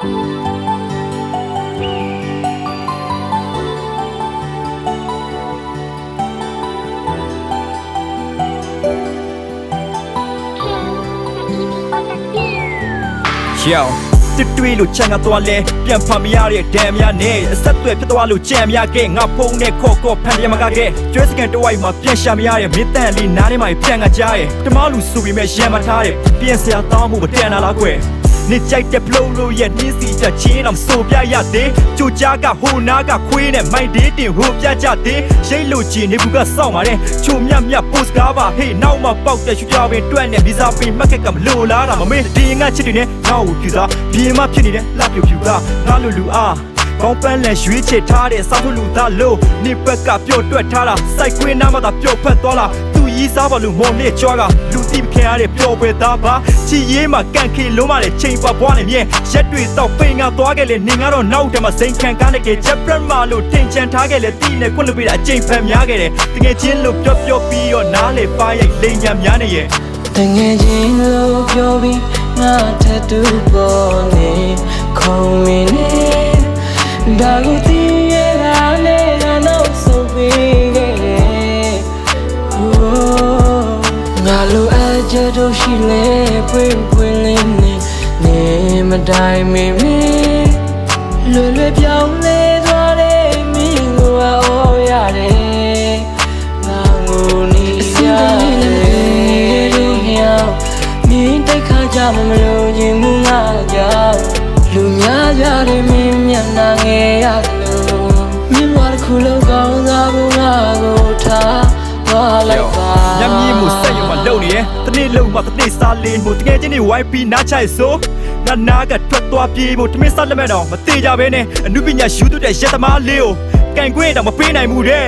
Yo, the three lu changa toile, pian familiar damn ya ne, a set to a pitoalu jam ya gang, up on ne coco pandiamagage, just again to wipe my pian shamia, midly nani my pianga jai, the malu subi me shamatare, pian se a tamu but then alaque. Ni chạy đẹp lâu rồi yet ni si cha chi làm so bia ya de chu cha ga hu na ga khui ne mai de tin hu bia cha de shei lu chi ni bu ga saw ma de chu mya post ga ba hey now ma pauk de chu ja bin twat ne visa pin market kam lu la da ma me di nga chit ni ne nga wu pyu sa bien ma phit ni de la pyu ga nga lu a ကောင်းပန်းလန်ရွှေချစ်ထားတဲ့စောက်လူသားလို့နေဘက်ကပြော့တွက်ထားတာစိုက်ခွင်းနားမှာသာပြော့ဖက်သွားလာသူရီးစားပါလို့မော်နေကြွားကလူတိမခင်ရတဲ့ပြော့ပွဲသားပါချီရေးမှာကန်ခေလုံးမတဲ့ချိန်ပါဘွားနဲ့မြဲရက်တွေတော့ပိန်ကသွားခဲ့လေနေငါတော့နောက်တည်းမှာစိန်ခံကားနဲ့ကချက်ပရမလို့တင်ချန်ထားခဲ့လေတီးနဲ့ခွန်းလို့ပြတာအချိန်ဖန်များခဲ့တယ်တကယ်ချင်းလို့ပြောပြီးတော့နားလေပါရိုက်လိန်ညာများနေရဲ့တကယ်ချင်းလို့ပြောပြီးငါထပ်တူပေါ်နေခုံမင်းနေဒါကိုတည်ရတာနဲ့ငါနောက်ဆုံးပြီးခဲ့တယ်ငါလိုအပ်ချက်တို့ရှိလေပွင့်လေးနေမတိုင်းမင်းလွယ်ပြောင်းလဲသွားတဲ့မင်းကိုအော်ရတယ်ငါငိုနေရတယ်တို့ဟျောင်းမင်းတိုက်ခါကြမလို့ရင်မူငါကြောက်လူများကြတယ်မင်းမျက်နှာငယ်ရတယ်လို့မြင်သွားတစ်ခုလုံးကောင်းစားဖို့ငါကိုထားသွားလိုက်ပါညမြင့်မှုဆက်ရုံမှာလုံနေရဲ့တနေ့လုံးမှာတနေ့စားလေးမှုတကယ်ချင်းနေ YP နားချိုက်ဆိုငါနာကထွက်သွားပြေးဖို့တမင်းစားလက်မဲ့တော့မသေးကြဘဲနဲ့အနုပညာယူသွတဲ့ရက်သမားလေးကိုကန်ခွေးတော့မပေးနိုင်ဘူးတဲ့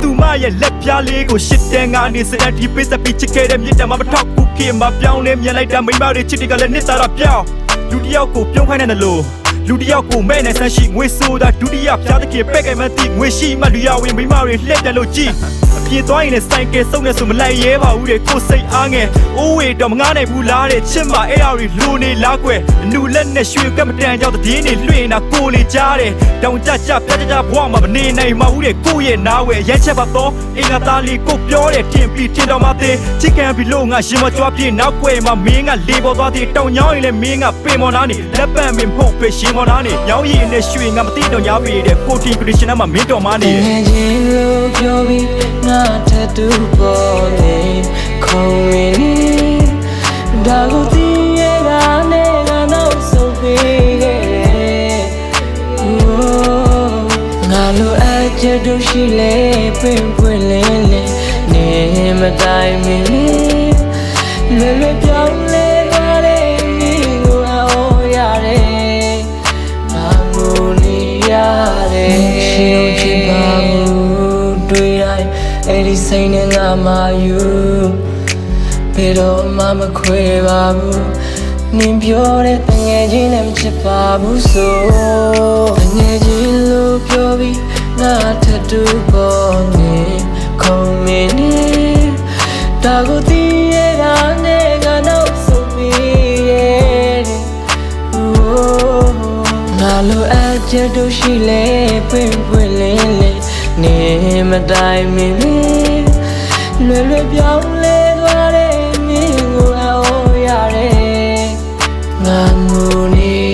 သူမရဲ့လက်ပြားလေးကိုရှစ်တန်းကနေစတဲ့ဒီပေးစပ်ပြီးချစ်ခဲ့တဲ့မြစ်တံမှာမထောက်ဘူးခင်မှာပြောင်းလဲမြင်လိုက်တာမိမတွေချစ်တွေကလည်းနှစ်သားတော့ပြောင်းလူတယောက်ကိုပြုံးခိုင်းတဲ့လို့လူတယောက်ကိုမဲ့နဲ့ဆန်းရှိငွေဆိုတာဒုတိယဖျားတဲ့ခင်ပဲ့ကဲမသိငွေရှိမှလူရဝင်မိမတွေလှည့်တယ်လို့ကြည့်အပြေသွားရင်လည်းစိုက်ကဲစုံနေဆိုမလိုက်ရဲပါဘူးတဲ့ကိုစိတ်အားငယ်အိုးဝေတော့မငားနိုင်ဘူးလားတဲ့ချစ်မအဲ့အရီလူနေလားကွယ်အနူလက်နဲ့ရွှေကမတန်ကြောက်တဲ့င်းနေလွှင့်တာကိုလေကြားတယ်တောင်ကြကြပြကြဘွားမှာမနေနိုင်မှဘူးတဲ့ကိုရဲ့နားဝဲရဲချက်ပါတော့အင်္ဂါသားလေးကိုပြောတယ်တင်ပြီးတင်တော်မသေးချစ်ကန်ပြီးလို့ငါရှင်မကြွားပြေးနောက်ကွယ်မှာမင်းကလေပေါ်သွားသေးတောင်ညောင်းရင်လည်းမင်းကပင်မော်နာနေလက်ပံမင်းဖို့ပဲရှင်မော်နာနေညောင်းရည်နဲ့ရွှေငါမသိတော့ညာပေတဲ့ကိုတီကရရှင်မှာမင်းတော်မနေတယ်ချင်းလို့ပြောပြီးငါထပ်တူပေါ်နေခုံမင်းနေဒါကိုတည်ရတာနဲ့ငါနောက်ဆုံးပြီးခဲ့တယ်ငါလိုအပ်ချက်တို့ရှိလေပွင့်လေးနေမတိုင်းမင်းလွယ်ပြောင်းလဲသွားတဲ့မင်းကိုအော်ရတယ်ငါငိုနေရတယ်ရှင်ချစ်ပါဘူးတွေ့တိုင်းအဲ့ဒီစိတ်နဲ့ငါမှယူဘယ်တော့မှမခွဲပါဘူးနင်ပြောတဲ့တငယ်ချင်းနဲ့မချစ်ပါဘူးဆိုတငယ်ချင်းလို့ပြောပြီးငါထပ်တူပေါ်နေခုံမင်းနေဒါကိုတည်ရတာနဲ့ငါနောက်ဆုံးပြီးရဲ့ငါလိုအပ်ချက်တို့ရှိလေပွင့်လေးနေမတိုင်းမင်းလွယ်ပြောင်းလဲသွားတဲ့မင်းကိုအော်ရတယ်ငါငိုနေ